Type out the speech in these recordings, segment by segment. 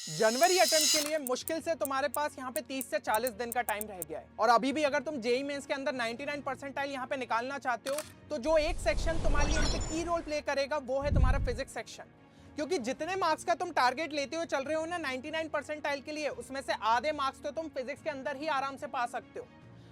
जनवरी attempt के लिए मुश्किल से तुम्हारे पास यहाँ पे 30 से 40 दिन का टाइम रह गया है और अभी भी अगर तुम जेईई मेंस के अंदर 99 परसेंटाइल यहाँ पे निकालना चाहते हो तो जो एक सेक्शन तुम्हारे लिए यहाँ पे की रोल प्ले करेगा वो है तुम्हारा फिजिक्स सेक्शन। क्योंकि जितने मार्क्स का तुम टारगेट लेते हुए चल रहे हो ना 99 परसेंटाइल के लिए, उसमें से आधे मार्क्स तो तुम फिजिक्स के अंदर ही आराम से पा सकते हो।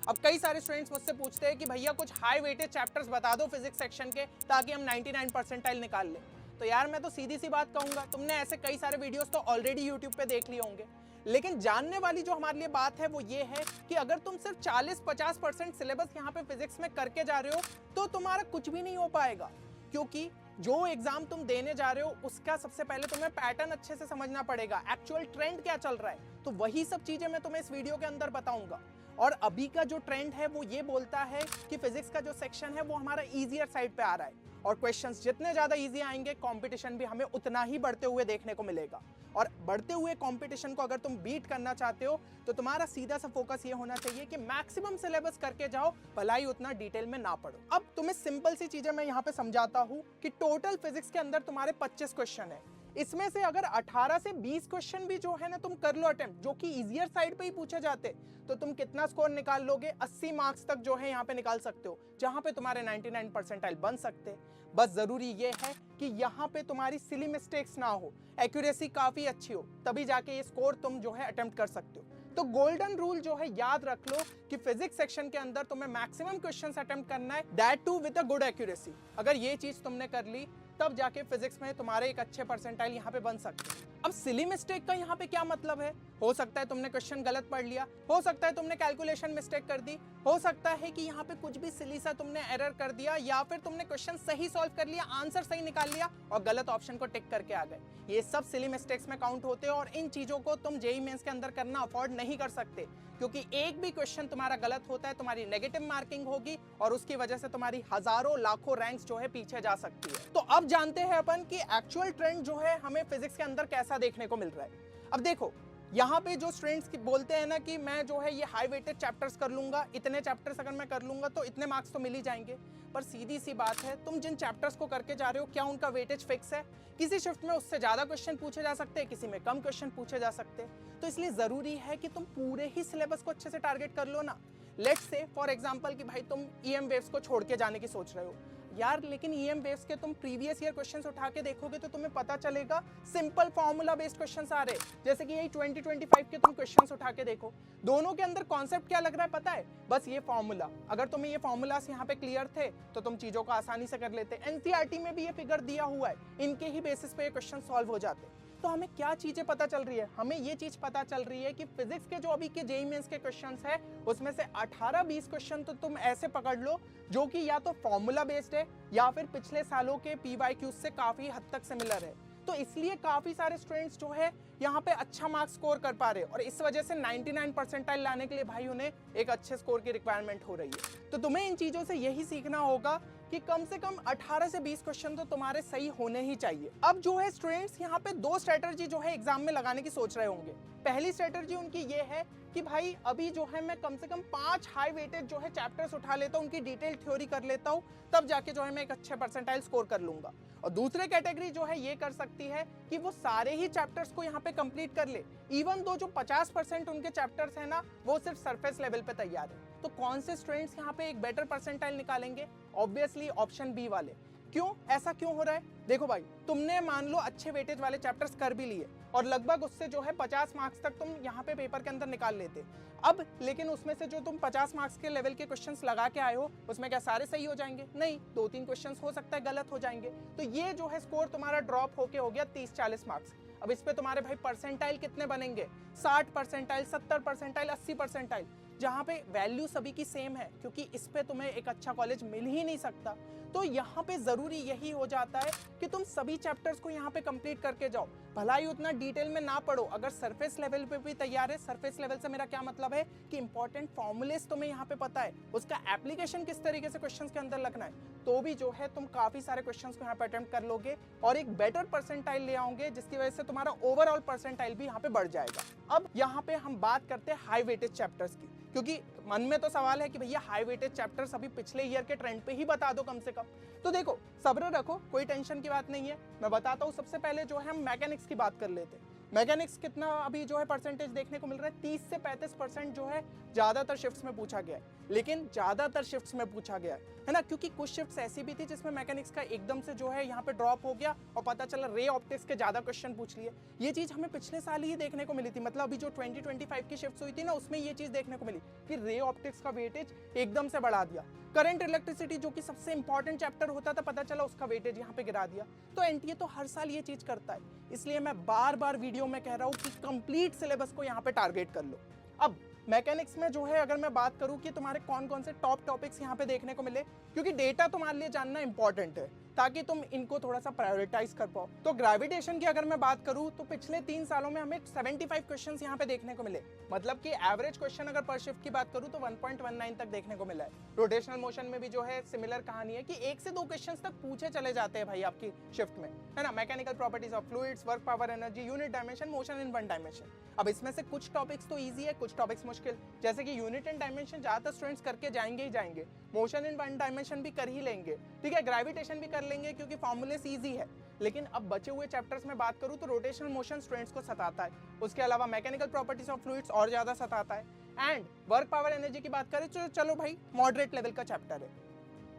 अब कई सारे स्टूडेंट्स मुझसे पूछते हैं कि भैया कुछ हाई वेटेड चैप्टर्स बता दो फिजिक्स सेक्शन के ताकि हम 99 परसेंटाइल निकाल लें। तो यार मैं तो सीधी सी बात कहूंगा, तुमने ऐसे कई सारे वीडियोस तो ऑलरेडी यूट्यूब पे देख लिए होंगे, लेकिन जानने वाली जो हमारे लिए बात है वो ये है कि अगर तुम सिर्फ 40-50% सिलेबस यहाँ पे फिजिक्स में करके जा रहे हो तो तुम्हारा कुछ भी नहीं हो पाएगा। क्योंकि जो एग्जाम तुम देने जा रहे हो उसका सबसे पहले तुम्हें पैटर्न अच्छे से समझना पड़ेगा, एक्चुअल ट्रेंड क्या चल रहा है, तो वही सब चीजें मैं तुम्हें इस वीडियो के अंदर बताऊंगा। और अभी का जो ट्रेंड है वो ये बोलता है कि फिजिक्स का जो सेक्शन है वो हमारा इजियर साइड पे आ रहा है और क्वेश्चंस जितने ज्यादा इजी आएंगे कंपटीशन भी हमें उतना ही बढ़ते हुए देखने को मिलेगा। और बढ़ते हुए कंपटीशन को अगर तुम बीट करना चाहते हो तो तुम्हारा सीधा सा फोकस ये होना चाहिए कि मैक्सिमम सिलेबस करके जाओ, भलाई उतना डिटेल में ना पढ़ो। अब तुम्हें सिंपल सी चीजें मैं यहाँ पे समझाता हूँ कि टोटल फिजिक्स के अंदर तुम्हारे 25 क्वेश्चन है, इसमें से अगर 18 से 20 क्वेश्चन भी जो है ना तुम कर लो अटेम्प्ट, जो कि इजियर साइड पे ही पूछे जाते, तो तुम कितना स्कोर निकाल लोगे? 80 मार्क्स तक जो है यहाँ पे निकाल सकते हो, जहाँ पे तुम्हारे 99 परसेंटाइल बन सकते। बस जरूरी ये है कि यहाँ पे तुम्हारी सिली मिस्टेक्स ना हो, एक्यूरेसी काफी अच्छी हो, तभी जाके ये स्कोर तुम जो है अटेम्प्ट कर सकते हो। तो गोल्डन रूल जो है याद रख लो कि फिजिक्स सेक्शन के अंदर तुम्हें मैक्सिमम क्वेश्चंस अटेम्प्ट करना है, that too with a good accuracy. अगर ये चीज तुमने कर ली तब जाके फिजिक्स में तुम्हारे एक अच्छे परसेंटाइल यहाँ पे बन सकते हैं। अब सिली मिस्टेक का यहाँ पे क्या मतलब है? हो सकता है तुमने क्वेश्चन गलत पढ़ लिया, हो सकता है तुमने कैलकुलेशन मिस्टेक कर दी, हो सकता है कि यहाँ पे कुछ भी सिली सा तुमने एरर कर दिया, या फिर तुमने क्वेश्चन सही सॉल्व कर लिया, आंसर सही निकाल लिया और गलत ऑप्शन को टिक करके आ गए। ये सब सिली मिस्टेक्स में काउंट होते हैं और इन चीजों को तुम जेईई मेंस के अंदर करना अफोर्ड नहीं कर सकते, क्योंकि एक भी क्वेश्चन तुम्हारा गलत होता है तुम्हारी नेगेटिव मार्किंग होगी और उसकी वजह से तुम्हारी हजारों लाखों रैंक्स जो है पीछे जा सकती है। तो अब जानते हैं अपन कि एक्चुअल ट्रेंड जो है हमें फिजिक्स के अंदर कैसा देखने को मिल रहा है। अब देखो यहाँ पे जो स्टूडेंट्स बोलते हैं ना कि मैं जो है ये हाई वेटेड चैप्टर्स कर लूंगा, इतने चैप्टर्स अगर मैं कर लूंगा तो इतने मार्क्स तो मिल ही जाएंगे, पर सीधी सी बात है तुम जिन चैप्टर्स को करके जा रहे हो क्या उनका वेटेज फिक्स है? किसी शिफ्ट में उससे ज्यादा क्वेश्चन पूछे जा सकते हैं, किसी में कम क्वेश्चन पूछे जा सकते हैं। तो इसलिए जरूरी है कि तुम पूरे ही सिलेबस को अच्छे से टारगेट कर लो ना। लेट्स से फॉर एग्जाम्पल कि भाई तुम ईएम वेव्स को छोड़ के जाने की सोच रहे हो यार, लेकिन ईएम वेव्स के तुम प्रीवियस ईयर क्वेश्चंस उठा के देखोगे तो तुम्हें पता चलेगा सिंपल फॉर्मूला बेस्ड क्वेश्चंस आ रहे हैं। जैसे कि यही 2025 के तुम क्वेश्चंस उठा के देखो, दोनों के अंदर कॉन्सेप्ट क्या लग रहा है पता है? बस ये फॉर्मूला। अगर तुम्हें ये फॉर्मूलास यहाँ पे क्लियर थे तो तुम चीजों को आसानी से कर लेते। एनसीईआरटी में भी ये फिगर दिया हुआ है, इनके ही बेसिस पे ये क्वेश्चन सॉल्व हो जाते। तो हमें क्या चीजें पता चल रही है? हमें ये चीज पता चल रही है कि फिजिक्स के जो अभी के जेईई मेंस के क्वेश्चंस है उसमें से 18-20 क्वेश्चन तो तुम ऐसे पकड़ लो जो कि या तो फॉर्मूला बेस्ड है या फिर पिछले सालों के पीवाईक्यूज से काफी हद तक सिमिलर है। तो इसलिए काफी सारे स्टूडेंट्स जो है यहाँ पे अच्छा मार्क्स स्कोर कर पा रहे हैं और इस वजह से 99 परसेंटाइल लाने के लिए भाई उन्हें एक अच्छे स्कोर की रिक्वायरमेंट हो रही है। तो तुम्हें इन चीजों से यही सीखना होगा कि कम से कम 18 से 20 क्वेश्चन तो तुम्हारे सही होने ही चाहिए। अब जो है स्टूडेंट्स यहाँ पे दो स्ट्रेटजी जो है एग्जाम में लगाने की सोच रहे होंगे। पहली स्ट्रेटजी उनकी ये है कि भाई अभी जो है मैं कम से कम 5 हाई वेटेड जो है चैप्टर्स उठा लेता हूँ, उनकी डिटेल थ्योरी कर लेता हूँ, तब जाके जो है मैं एक अच्छे परसेंटाइल स्कोर कर लूंगा। और दूसरे कैटेगरी जो है ये कर सकती है कि वो सारे ही चैप्टर्स को यहाँ पे कंप्लीट कर ले, इवन दो जो 50% उनके चैप्टर्स है ना वो सिर्फ सरफेस लेवल पे तैयार है। तो कौन से स्टूडेंट्स यहाँ पे एक बेटर परसेंटाइल निकालेंगे? ऑब्वियसली ऑप्शन बी वाले। क्यों? ऐसा क्यों हो रहा है? देखो भाई, तुमने मान लो अच्छे वेटेज वाले चैप्टर्स कर भी लिए और लगभग उससे जो है 50 मार्क्स तक तुम यहाँ पे पेपर के अंदर निकाल लेते। अब लेकिन उसमें से जो तुम 50 मार्क्स के लेवल के क्वेश्चंस लगा के आए हो उसमें क्या सारे सही हो जाएंगे? नहीं, 2-3 क्वेश्चंस हो सकता है गलत हो जाएंगे। तो ये जो है स्कोर तुम्हारा ड्रॉप होके हो गया 30-40 मार्क्स। अब इस पे तुम्हारे भाई परसेंटाइल कितने बनेंगे? 60 परसेंटाइल, 70 परसेंटाइल, 80 परसेंटाइल, जहाँ पे वैल्यू सभी की सेम है, क्योंकि इस पे तुम्हें एक अच्छा कॉलेज मिल ही नहीं सकता। तो यहाँ पे जरूरी यही हो जाता है कि तुम सभी चैप्टर्स को यहाँ पे कंप्लीट करके जाओ, भलाई उतना डिटेल में ना पढ़ो। अगर सरफेस लेवल पे भी तैयार है, सरफेस लेवल से मेरा क्या मतलब है कि इंपॉर्टेंट फॉर्मूलेस तुम्हें यहाँ पे पता है, उसका एप्लीकेशन किस तरीके से क्वेश्चंस के अंदर लगना है, तो भी जो है तुम काफी सारे क्वेश्चंस को यहाँ पे अटेम्प्ट कर लोगे और एक बेटर परसेंटाइल ले आओगे, जिसकी वजह से तुम्हारा ओवरऑल परसेंटाइल भी यहाँ पे बढ़ जाएगा। अब यहाँ पे हम बात करते हैं हाई वेटेज चैप्टर्स की, क्योंकि मन में तो सवाल है कि भैया हाई वेटेज चैप्टर्स अभी पिछले ईयर के ट्रेंड पे ही बता दो कम से कम। तो देखो सब्र रखो, कोई टेंशन की बात नहीं है, मैं बताता हूँ। सबसे पहले जो है हम मैकेनिक्स की बात कर लेते हैं। मैकेनिक्स कितना अभी जो है परसेंटेज देखने को मिल रहा है, 30 से 35% जो है ज़्यादातर शिफ्ट्स में पूछा गया है। लेकिन ज़्यादातर शिफ्ट्स में पूछा गया है ना, क्योंकि कुछ शिफ्ट्स ऐसी भी थी जिसमें मैकेनिक्स का एकदम से जो है यहाँ पे ड्रॉप हो गया और पता चला रे ऑप्टिक्स के ज़्यादा क्वेश्चन पूछ लिए। ये चीज़ हमें पिछले साल ही देखने को मिली थी, मतलब अभी जो 2025 की शिफ्ट्स हुई थी ना, उसमें ये चीज़ देखने को मिली कि रे ऑप्टिक्स का वेटेज एकदम से बढ़ा दिया। करंट इलेक्ट्रिसिटी जो कि सबसे इंपॉर्टेंट चैप्टर होता था, पता चला उसका वेटेज यहाँ पे गिरा दिया। तो एनटीए तो हर साल ये चीज़ करता है, इसलिए मैं बार बार वीडियो में कह रहा हूँ कि कंप्लीट सिलेबस को यहाँ पे टारगेट कर लो। अब मैकेनिक्स में जो है अगर मैं बात करूं कि तुम्हारे कौन कौन से टॉप टॉपिक्स यहाँ पे देखने को मिले, क्योंकि डेटा तुम्हारे लिए जानना इंपॉर्टेंट है ताकि तुम इनको थोड़ा सा प्रायोरिटाइज कर पाओ। तो ग्रेविटेशन की अगर मैं बात करूं तो पिछले 3 सालों में हमें 75 क्वेश्चंस यहाँ पे देखने को मिले, मतलब कि एवरेज क्वेश्चन अगर पर शिफ्ट की बात करूं तो 1.19 तक देखने को मिला है। रोटेशनल मोशन में भी जो है सिमिलर कहानी है कि 1 से 2 क्वेश्चंस तक पूछे चले जाते हैं भाई आपकी शिफ्ट में, है ना। Mechanical properties of fluids, work power energy, unit dimension, motion in one dimension. अब इसमें से कुछ टॉपिक्स तो ईजी है, कुछ टॉपिक्स मुश्किल, जैसे कि यूनिट एंड डायमेंशन ज्यादातर स्टूडेंट्स करके जाएंगे ही जाएंगे, मोशन इन वन डायमेंशन भी कर ही लेंगे, ठीक है, ग्रेविटेशन भी कर लेंगे क्योंकि फॉर्मूले ईजी है। लेकिन अब बचे हुए चैप्टर्स में बात करूं तो रोटेशनल मोशन स्टूडेंट्स को सताता है, उसके अलावा मैकेनिकल प्रॉपर्टीज ऑफ फ्लूइड्स और ज्यादा सताता है, एंड वर्क पावर एनर्जी की बात करें तो चलो भाई मॉडरेट लेवल का चैप्टर है।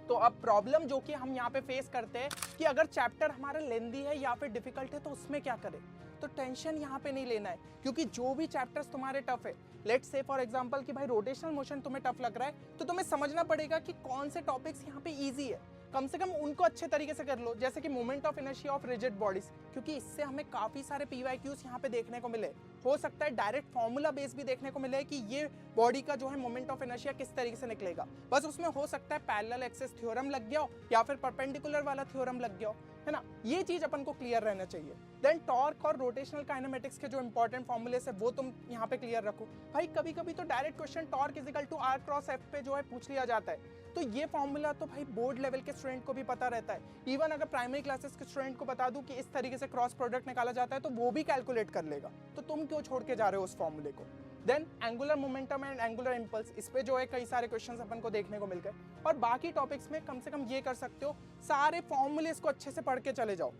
तो अब प्रॉब्लम जो कि हम यहाँ पे फेस करते हैं कि अगर चैप्टर हमारा लेंदी है या फिर डिफिकल्ट है तो उसमें क्या करें। तो टेंशन यहाँ पे नहीं लेना है, क्योंकि जो भी चैप्टर्स तुम्हारे टफ है, लेट्स से फॉर एग्जांपल कि भाई रोटेशनल मोशन तुम्हें टफ लग रहा है, तो तुम्हें समझना पड़ेगा कि कौन से टॉपिक्स यहाँ पे इजी है, कम से कम उनको अच्छे तरीके से कर लो, जैसे कि moment of inertia of rigid bodies, क्योंकि इससे हमें काफी सारे पीवाईक्यूज यहाँ पे देखने को मिले। हो सकता है डायरेक्ट फॉर्मूला बेस भी देखने को मिले कि ये बॉडी का जो है मोमेंट ऑफ इनर्शिया किस तरीके से निकलेगा, बस उसमें हो सकता है पैरेलल एक्सिस थ्योरम लग गया हो या फिर परपेंडिकुलर वाला थ्योरम लग गया हो, है ना। ये चीज अपन को क्लियर रहना चाहिए। देन टॉर्क और रोटेशनल काइनेमेटिक्स के जो इंपॉर्टेंट फॉर्मूलेस है वो तुम यहाँ पे क्लियर रखो। भाई कभी कभी तो direct question torque is equal to r cross F पे जो है पूछ लिया जाता है, तो ये फॉर्मूला तो भाई बोर्ड लेवल के स्टूडेंट को भी पता रहता है। इवन अगर प्राइमरी क्लासेस के स्टूडेंट को बता दूं कि इस तरीके से क्रॉस प्रोडक्ट निकाला जाता है तो वो भी कैलकुलेट कर लेगा, तो तुम क्यों छोड़ के जा रहे हो उस फॉर्मूले को। Then angular momentum and angular impulse, इस पे जो है कई सारे क्वेश्चंस अपन को देखने को मिल गए। और बाकी टॉपिक्स में कम से कम ये कर सकते हो, सारे फॉर्मूलेस को अच्छे से पढ़ के चले जाओ,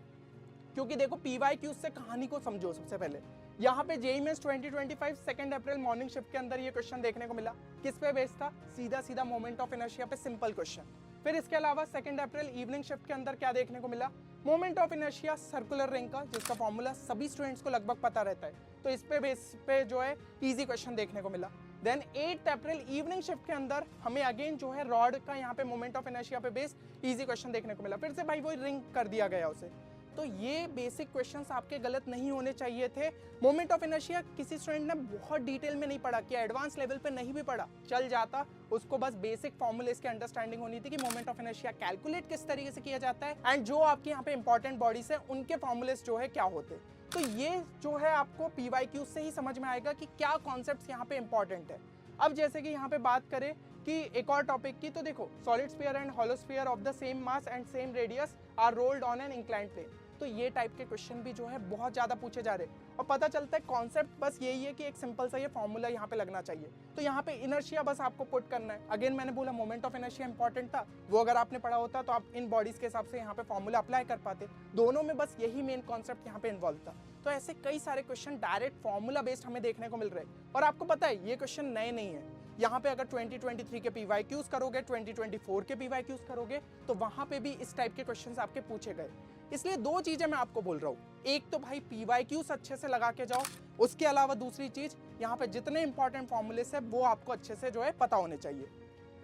क्योंकि देखो पीवाईक्यू से कहानी को समझो। सबसे पहले यहाँ पे जेईई मेंस 2025 2 अप्रैल मॉर्निंग शिफ्ट के अंदर ये क्वेश्चन देखने को मिला, किस पे बेस्ड था, सीधा सीधा मोमेंट ऑफ इनर्शिया पे, सिंपल क्वेश्चन। फिर इसके अलावा 2 अप्रैल इवनिंग शिफ्ट के अंदर क्या देखने को मिला, moment of inertia circular ring का, जिसका फॉर्मूला सभी स्टूडेंट्स को लगभग पता रहता है, तो इस पे बेस पे जो है इजी क्वेश्चन देखने को मिला। देन 8 अप्रैल इवनिंग शिफ्ट के अंदर हमें अगेन जो है रॉड का यहाँ पे मोमेंट ऑफ इनर्शिया पे बेस्ड इजी क्वेश्चन देखने को मिला, फिर से भाई वो रिंग कर दिया गया उसे। तो ये बेसिक क्वेश्चंस आपके गलत नहीं होने चाहिए थे। मोमेंट ऑफ इनर्शिया किसी स्टूडेंट ने बहुत डिटेल में नहीं पढ़ा, कि एडवांस लेवल पे नहीं भी पढ़ा चल जाता, उसको बस बेसिक फॉर्मूलेस की अंडरस्टैंडिंग होनी थी कि मोमेंट ऑफ इनर्शिया कैलकुलेट किस तरीके से किया जाता है एंड जो आपके यहाँ पे इंपॉर्टेंट बॉडीज है उनके फॉर्मूलेस जो है क्या होते। तो ये जो है आपको पीवाईक्यू से ही समझ में आएगा कि क्या कॉन्सेप्ट यहाँ पे इंपॉर्टेंट है। अब जैसे कि यहाँ पे बात करें कि एक और टॉपिक की, तो देखो solid sphere and hollow sphere of the same mass and same radius are rolled on an inclined plane, तो ये टाइप के क्वेश्चन भी जो है बहुत ज़्यादा पूछे जा रहे हैं। और पता चलता है कॉन्सेप्ट बस यही है कि एक सिंपल सा ये फॉर्मूला यहाँ पे लगना चाहिए। तो यहाँ पे इनर्शिया बस आपको पुट करना है। अगेन मैंने बोला मोमेंट ऑफ इनर्शिया इंपॉर्टेंट था, वो अगर आपने पढ़ा होता तो आप इन बॉडीज के हिसाब से यहाँ पे फॉर्मूला अप्लाई कर पाते। दोनों में बस यही मेन कॉन्सेप्ट यहाँ पे इन्वॉल्व था। तो ऐसे कई सारे क्वेश्चन डायरेक्ट फॉर्मूला बेस्ड हमें देखने को मिल रहे हैं। और आपको पता है ये क्वेश्चन नए नहीं है, यहाँ पे अगर 2023 के पीवाईक्यूज करोगे, 2024 के पीवाईक्यूज करोगे, तो वहां पे भी इस टाइप के क्वेश्चंस आपके पूछे गए। इसलिए दो चीजें मैं आपको बोल रहा हूँ, एक तो भाई पीवाईक्यूज अच्छे से लगा के जाओ, उसके अलावा दूसरी चीज यहाँ पे जितने इंपॉर्टेंट फॉर्मूलेस है वो आपको अच्छे से जो है पता होने चाहिए।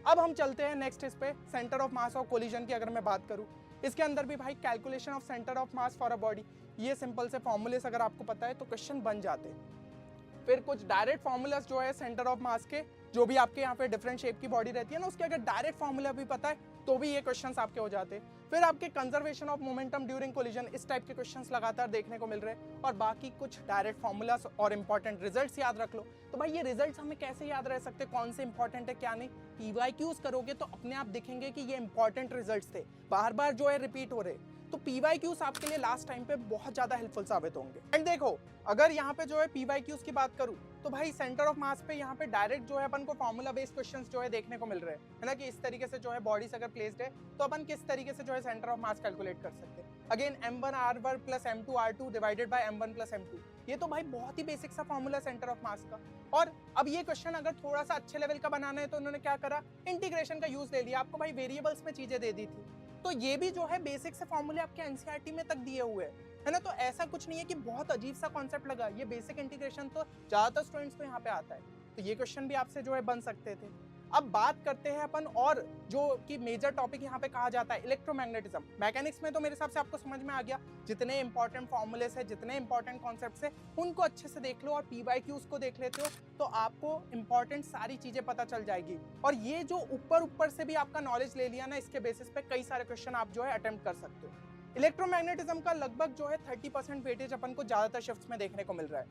अब हम चलते हैं नेक्स्ट इस पे, centre of mass of collision की अगर मैं बात करूँ, इसके अंदर भी भाई calculation of centre of mass for a body, ये सिंपल से फॉर्मूलेस अगर आपको पता है तो क्वेश्चन बन जाते हैं। फिर कुछ डायरेक्ट फॉर्मूलास जो है सेंटर ऑफ मास के, जो भी आपके यहाँ पे डिफरेंट शेप की बॉडी रहती है ना, उसके अगर डायरेक्ट फॉर्मूला भी पता है तो भी ये क्वेश्चंस आपके हो जाते हैं। फिर आपके conservation of momentum during collision, इस टाइप के क्वेश्चंस लगातार देखने को मिल रहे हैं। और बाकी कुछ डायरेक्ट फॉर्मूलास और इंपॉर्टेंट रिजल्ट्स याद रख लो। तो भाई ये रिजल्ट्स हमें कैसे याद रह सकते, कौन से इंपॉर्टेंट है क्या नहीं, पीवाईक्यूज करोगे तो अपने आप दिखेंगे कि ये इंपॉर्टेंट रिजल्ट्स थे, बार बार जो है रिपीट हो रहे। तो पीवाईक्यूज आपके लिए लास्ट टाइम पे बहुत ज्यादा हेल्पफुल साबित होंगे। एंड देखो अगर यहाँ पे जो है पीवाईक्यूज की बात करूँ तो भाई सेंटर ऑफ मास पे यहाँ पे डायरेक्ट जो है अपन को फॉर्मूला बेस्ड क्वेश्चंस जो है देखने को मिल रहे हैं, है ना, कि इस तरीके से जो है बॉडीज अगर प्लेस्ड है तो अपन किस तरीके से जो है सेंटर ऑफ मास कैलकुलेट कर सकते हैं। Again m1 r1 plus m2 r2 divided by m1 plus m2, ये तो भाई बहुत ही बेसिक सा फॉर्मूला सेंटर ऑफ मास का। और अब ये क्वेश्चन अगर थोड़ा सा अच्छे लेवल का बनाना है तो उन्होंने क्या करा, इंटीग्रेशन का यूज ले लिया, आपको भाई वेरिएबल्स में चीजें दे दी थी। तो ये भी जो है बेसिक से फॉर्मूले आपके एनसीईआरटी में तक दिए हुए है ना। तो ऐसा कुछ नहीं है कि बहुत अजीब सा कॉन्सेप्ट लगा, ये बेसिक इंटीग्रेशन तो ज्यादातर स्टूडेंट्स को यहाँ पे आता है। तो ये क्वेश्चन भी आपसे जो है बन सकते थे। अब बात करते हैं अपन और जो कि मेजर टॉपिक यहाँ पे कहा जाता है इलेक्ट्रोमैग्नेटिज्म। मैकेनिक्स में तो मेरे हिसाब से आपको समझ में आ गया, जितने इंपॉर्टेंट फॉर्मूलेस है, जितने इंपॉर्टेंट कॉन्सेप्ट्स है, उनको अच्छे से देख लो और पीवाईक्यूज को देख लेते हो तो आपको इंपॉर्टेंट सारी चीजें पता चल जाएगी। और ये जो ऊपर से भी आपका नॉलेज ले लिया ना, इसके बेसिस पे कई सारे क्वेश्चन आप जो है अटेम्प्ट कर सकते हो। इलेक्ट्रोमैग्नेटिज्म का लगभग जो है 30% वेटेज अपन को ज्यादातर शिफ्ट्स में देखने को मिल रहा है,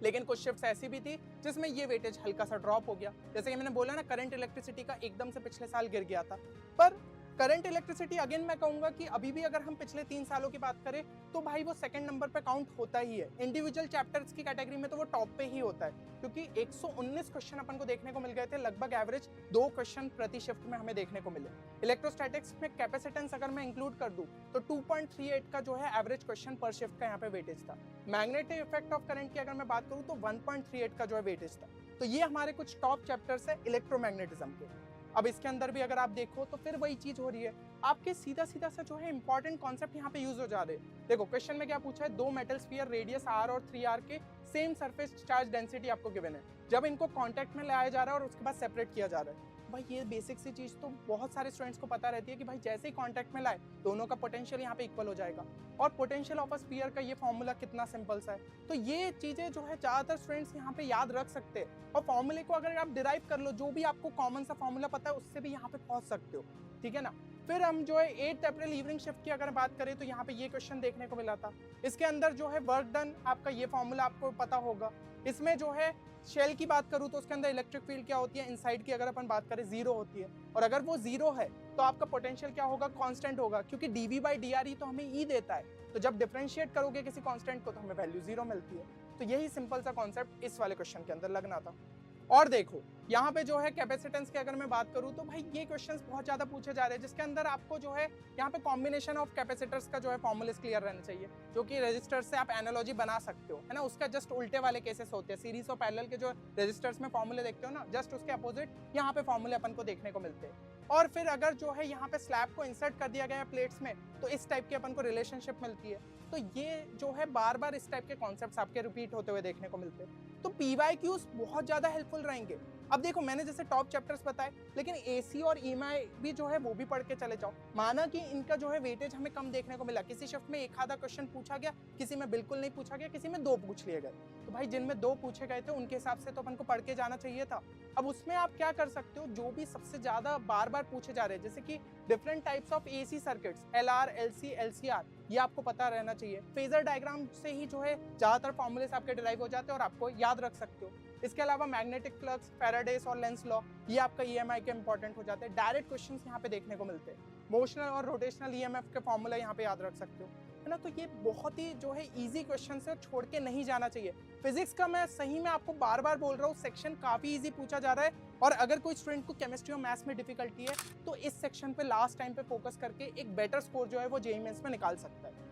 लेकिन कुछ शिफ्ट्स ऐसी भी थी जिसमें ये वेटेज हल्का सा ड्रॉप हो गया। जैसे कि मैंने बोला ना, करंट इलेक्ट्रिसिटी का एकदम से पिछले साल गिर गया था। पर करंट इलेक्ट्रिसिटी अगेन मैं कहूंगा कि अभी भी अगर हम पिछले 3 सालों की बात करें तो भाई वो सेकंड नंबर पे काउंट होता ही है। इंडिविजुअल चैप्टर्स की कैटेगरी में तो वो टॉप पे ही होता है, क्योंकि 119 क्वेश्चन अपन को देखने को मिल गए थे, लगभग एवरेज 2 क्वेश्चन प्रति शिफ्ट में हमें देखने को मिले। इलेक्ट्रोस्टैटिक्स में कैपेसिटेंस अगर मैं इंक्लूड कर दूं तो 2.38 का जो है एवरेज क्वेश्चन पर शिफ्ट का यहाँ पे वेटेज था। मैग्नेटिक इफेक्ट ऑफ करंट की अगर मैं बात करूं तो 1.38 का जो है वेटेज था। तो ये हमारे कुछ टॉप चैप्टर्स है इलेक्ट्रोमैग्नेटिज्म के। अब इसके अंदर भी अगर आप देखो तो फिर वही चीज हो रही है, आपके सीधा सीधा से जो है इंपॉर्टेंट कॉन्सेप्ट यहाँ पे यूज हो जा रहे हैं। देखो क्वेश्चन में क्या पूछा है, 2 मेटल स्फीयर रेडियस r और 3r के सेम सरफेस चार्ज डेंसिटी आपको गिवन है, जब इनको कांटेक्ट में लाया जा रहा है और उसके बाद सेपरेट किया जा रहा है। भाई ये बेसिक सी चीज तो बहुत सारे स्टूडेंट्स को पता रहती है कि भाई जैसे ही कांटेक्ट में लाए दोनों का पोटेंशियल यहाँ पे इक्वल हो जाएगा। और पोटेंशियल ऑफ अ स्फीयर का ये फॉर्मूला कितना सिंपल सा है। तो ये चीजें जो है ज्यादातर स्टूडेंट्स यहाँ पे याद रख सकते हैं, और फॉर्मूले को अगर आप डिराइव कर लो, जो भी आपको कॉमन सा फॉर्मूला पता है उससे भी यहाँ पे पहुंच सकते हो, ठीक है ना। फिर हम जो है 8 अप्रैल इवनिंग शिफ्ट की अगर बात करें तो यहाँ पे ये क्वेश्चन देखने को मिला था। इसके अंदर जो है वर्क डन आपका ये फॉर्मूला आपको पता होगा। इसमें जो है शेल की बात करूं तो उसके अंदर इलेक्ट्रिक फील्ड क्या होती है, इनसाइड की अगर अपन बात करें 0 होती है, और अगर वो 0 है तो आपका पोटेंशियल क्या होगा, कांस्टेंट होगा, क्योंकि dV/dr तो हमें ई देता है। तो जब डिफरेंशिएट करोगे किसी कांस्टेंट को तो हमें वैल्यू 0 मिलती है। तो यही सिंपल सा कॉन्सेप्ट इस वाले क्वेश्चन के अंदर लगना था। और देखो यहाँ पे जो है कैपेसिटेंस की अगर मैं बात करूँ तो भाई ये क्वेश्चंस बहुत ज्यादा पूछे जा रहे हैं, जिसके अंदर आपको जो है यहाँ पे कॉम्बिनेशन ऑफ कैपेसिटर्स का जो है फॉर्मूलेस क्लियर रहना चाहिए, जो कि रेजिस्टर से आप एनालॉजी बना सकते हो, है ना। उसका जस्ट उल्टे वाले केसेस होते हैं, सीरीज और पैरेलल के जो रेजिस्टर्स में फॉर्मूले देखते हो ना, जस्ट उसके अपोजिट यहाँ पे फॉर्मूले अपन को देखने को मिलते हैं। और फिर अगर जो है यहाँ पे स्लैब को इंसर्ट कर दिया गया है प्लेट्स में तो इस टाइप की अपन को रिलेशनशिप मिलती है। तो ये जो है बार बार इस टाइप के कॉन्सेप्ट्स आपके रिपीट होते हुए देखने को मिलते हैं। तो पीवाईक्यूज बहुत ज्यादा हेल्पफुल रहेंगे। अब देखो मैंने जैसे टॉप चैप्टर्स बताए, लेकिन एसी और ईएमआई भी जो है वो भी पढ़ के चले जाओ। माना कि इनका जो है वेटेज हमें कम देखने को मिला, किसी शिफ्ट में एक आधा क्वेश्चन पूछा गया, किसी में बिल्कुल नहीं पूछा गया, किसी में 2 पूछ लिए गए। तो भाई जिनमें 2 पूछे गए थे उनके हिसाब से तो अपन को पढ़ के जाना चाहिए था। अब उसमें आप क्या कर सकते हो, जो भी सबसे ज्यादा बार बार पूछे जा रहे हैं, जैसे कि different types of AC circuits, LR, LC, LCR, ये आपको पता रहना चाहिए। फेजर डायग्राम से ही जो है ज्यादातर फॉर्मूलेस आपके डिराइव हो जाते हैं और आपको याद रख सकते हो। इसके अलावा मैग्नेटिक फ्लक्स, फैराडेस और लेंस लॉ, ये आपका ईएमआई के इंपॉर्टेंट हो जाते हैं। डायरेक्ट क्वेश्चंस यहाँ पे देखने को मिलते हैं। मोशनल और रोटेशनल ईएमएफ के फॉर्मूला यहाँ पे याद रख सकते हो, है ना। तो ये बहुत ही जो है इजी क्वेश्चन है, छोड़ के नहीं जाना चाहिए। फिजिक्स का मैं सही में आपको बार बार बोल रहा हूँ, सेक्शन काफी इजी पूछा जा रहा है, और अगर कोई स्टूडेंट को केमिस्ट्री और मैथ्स में डिफिकल्टी है तो इस सेक्शन पे लास्ट टाइम पे फोकस करके एक बेटर स्कोर जो है वो जेईई मेंस में निकाल सकता है।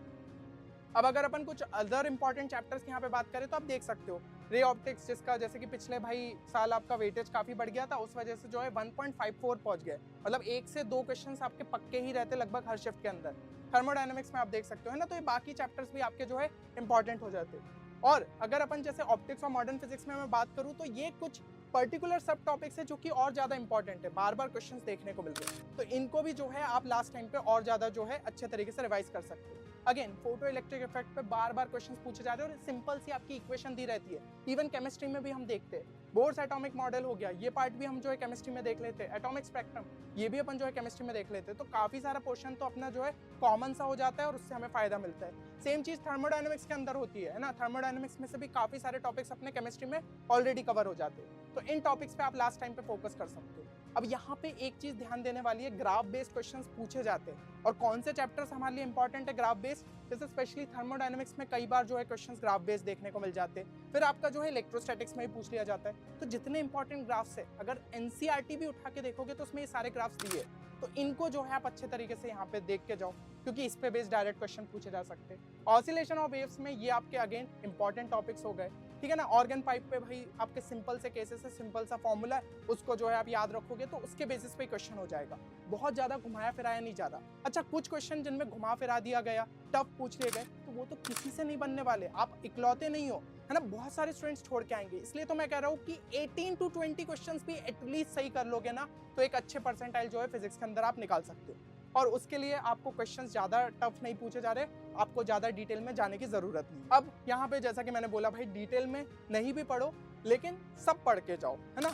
अब अगर अपन कुछ अदर इंपॉर्टेंट चैप्टर्स की यहाँ पे बात करें तो आप देख सकते हो रे ऑप्टिक्स, जिसका जैसे कि पिछले भाई साल आपका वेटेज काफी बढ़ गया था, उस वजह से जो है 1.54 पहुंच गए, मतलब 1 से 2 क्वेश्चंस आपके पक्के ही रहते लगभग हर शिफ्ट के अंदर। थर्मोडायनेमिक्स में आप देख सकते हो, है ना। तो ये बाकी चैप्टर्स भी आपके जो है इंपॉर्टेंट हो जाते हैं। और अगर अपन जैसे ऑप्टिक्स और मॉडर्न फिजिक्स में मैं बात करूँ तो ये कुछ पर्टिकुलर सब टॉपिक्स है जो कि और ज्यादा इंपॉर्टेंट है, बार बार क्वेश्चंस देखने को मिलते हैं। तो इनको भी जो है आप लास्ट टाइम पे और ज्यादा जो है अच्छे तरीके से रिवाइज कर सकते हो। अगेन फोटो इलेक्ट्रिक इफेक्ट पे बार बार क्वेश्चंस पूछे जा रहे हैं और सिंपल सी आपकी इक्वेशन दी रहती है। इवन केमिस्ट्री में भी हम देखते हैं, बोर्स एटॉमिक मॉडल हो गया, ये पार्ट भी हम जो है केमिस्ट्री में देख लेते हैं। एटॉमिक स्पेक्ट्रम, ये भी अपन जो है केमिस्ट्री में देख लेते हैं। तो काफी सारा पोर्शन तो अपना जो है कॉमन सा हो जाता है और उससे हमें फायदा मिलता है। सेम चीज थर्मोडायनेमिक्स के अंदर होती है ना। थर्मोडायनेमिक्स में से भी काफी सारे टॉपिक्स अपने केमिस्ट्री में ऑलरेडी कवर हो जाते हैं। तो इन टॉपिक्स पे आप लास्ट टाइम पे फोकस कर सकते हो। अब यहाँ पे एक चीज ध्यान देने वाली है, ग्राफ बेस्ड क्वेश्चंस पूछे जाते हैं, और कौन से चैप्टर्स हमारे लिए इंपॉर्टेंट है ग्राफ बेस्ड, जैसे स्पेशली थर्मोडायनेमिक्स में कई बार जो है क्वेश्चंस ग्राफ बेस्ड देखने को मिल जाते हैं। फिर आपका जो है इलेक्ट्रोस्टैटिक्स में भी पूछ लिया जाता है। तो जितने इंपॉर्टेंट ग्राफ्स है, अगर एनसीईआरटी भी उठा के देखोगे तो उसमें ये सारे ग्राफ्स दिए, तो इनको जो है आप अच्छे तरीके से यहाँ पे देख के जाओ। क्योंकि इस पे बेस्ड डायरेक्ट क्वेश्चन पूछे जा सकते हैं। ऑसिलेशन ऑफ वेव्स में ये आपके अगेन इंपॉर्टेंट टॉपिक्स हो गए, ठीक है ना। ऑर्गन पाइप पे भाई आपके सिंपल से केसेस है, सिंपल सा फॉर्मूला है, उसको जो है आप याद रखोगे तो उसके बेसिस पे क्वेश्चन हो जाएगा। बहुत ज्यादा घुमाया फिराया नहीं जा रहा। अच्छा, कुछ क्वेश्चन जिनमें घुमा फिरा दिया गया, टफ पूछ लिए गए, तो वो तो किसी से नहीं बनने वाले, आप इकलौते नहीं हो, है ना। बहुत सारे स्टूडेंट्स छोड़ के आएंगे। इसलिए तो मैं कह रहा हूँ कि 18 to 20 क्वेश्चंस भी एटलीस्ट सही कर लोगे ना, तो एक अच्छे परसेंटाइल जो है फिजिक्स के अंदर आप निकाल सकते हो। और उसके लिए आपको क्वेश्चंस ज्यादा टफ नहीं पूछे जा रहे, आपको ज्यादा डिटेल में जाने की जरूरत नहीं। अब यहाँ पे जैसा कि मैंने बोला भाई, डिटेल में नहीं भी पढ़ो, लेकिन सब पढ़ के जाओ, है ना।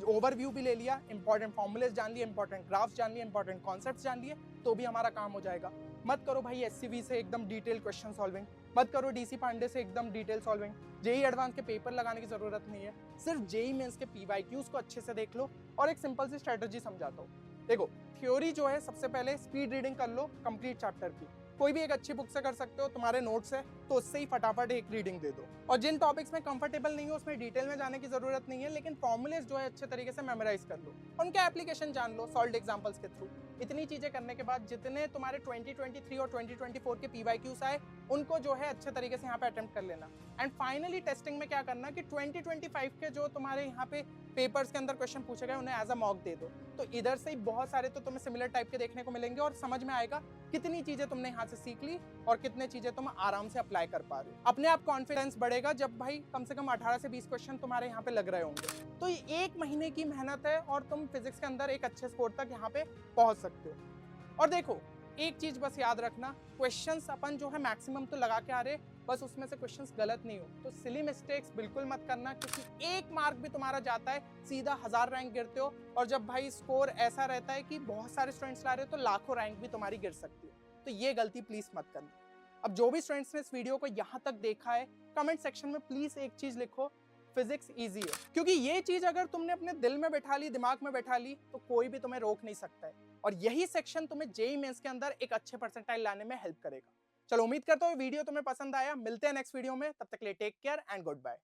ओवरव्यू भी ले लिया, इंपॉर्टेंट फॉर्मूलेस जान लिए, इंपॉर्टेंट ग्राफ्स जान लिए, इंपॉर्टेंट कॉन्सेप्ट्स जान लिए, तो भी हमारा काम हो जाएगा। मत करो भाई एससीवी से एकदम डिटेल क्वेश्चन सॉल्विंग, मत करो डीसी पांडे से एकदम डिटेल सॉल्विंग। जेई एडवांस के पेपर लगाने की जरूरत नहीं है, सिर्फ जेई मेंस के पीवाईक्यूज को अच्छे से देख लो। और एक सिंपल सी स्ट्रेटजी समझाता हूँ। देखो, थ्योरी जो है सबसे पहले स्पीड रीडिंग कर लो कंप्लीट चैप्टर की, कोई भी एक अच्छी बुक से कर सकते हो, तुम्हारे नोट्स है तो उससे ही फटाफट एक रीडिंग दे दो। और जिन टॉपिक्स में कंफर्टेबल नहीं हो उसमें डिटेल में जाने की जरूरत नहीं है, लेकिन फॉर्मूलेस जो है अच्छे तरीके से मेमोराइज कर लो, उनके एप्लीकेशन जान लो सॉल्व्ड एग्जांपल्स के थ्रू। इतनी चीजें करने के बाद जितने तुम्हारे 2023 और 2024 के पीवाईक्यूज आए, उनको जो है अच्छे तरीके से यहाँ पे अटेम्प्ट कर लेना। एंड फाइनली टेस्टिंग में क्या करना कि 2025 के जो तुम्हारे यहाँ पे पेपर्स के अंदर क्वेश्चन पूछे गए उन्हें एज अ मॉक दे दो, तो इधर से ही बहुत सारे तो तुम्हें सिमिलर टाइप के देखने को मिलेंगे और समझ में आएगा कितनी चीजें तुमने यहाँ से सीख ली और कितने चीजें तुम आराम से अप्लाई कर पा रहे हो। अपने आप कॉन्फिडेंस बढ़ेगा जब भाई कम से कम 18 से 20 क्वेश्चन तुम्हारे यहाँ पे लग रहे होंगे। तो ये 1 महीने की मेहनत है और तुम फिजिक्स के अंदर एक अच्छे स्कोर तक यहाँ पे पहुंच सकते हो। और देखो, एक चीज बस याद रखना, क्वेश्चंस अपन जो है मैक्सिमम तो लगा के आ रहे, बस उसमें से क्वेश्चंस गलत नहीं हो तो सिली मिस्टेक्स बिल्कुल मत करना, क्योंकि 1 मार्क भी तुम्हारा जाता है सीधा 1000 रैंक गिरते हो। और जब भाई स्कोर ऐसा रहता है कि बहुत सारे स्टूडेंट्स ला रहे हो तो लाखों रैंक भी तुम्हारी गिर सकती है, तो ये गलती प्लीज मत करना। अब जो भी स्टूडेंट्स ने इस वीडियो को यहाँ तक देखा है, कमेंट सेक्शन में प्लीज एक चीज लिखो, फिजिक्स इजी है। क्योंकि ये चीज अगर तुमने अपने दिल में बैठा ली, दिमाग में बैठा ली, तो कोई भी तुम्हें रोक नहीं सकता है। और यही सेक्शन तुम्हें जेईई मेंस के अंदर एक अच्छे परसेंटाइल लाने में हेल्प करेगा। चलो, उम्मीद करता हूँ वीडियो तुम्हें पसंद आया। मिलते हैं नेक्स्ट वीडियो में, तब तक के लिए take care and good bye.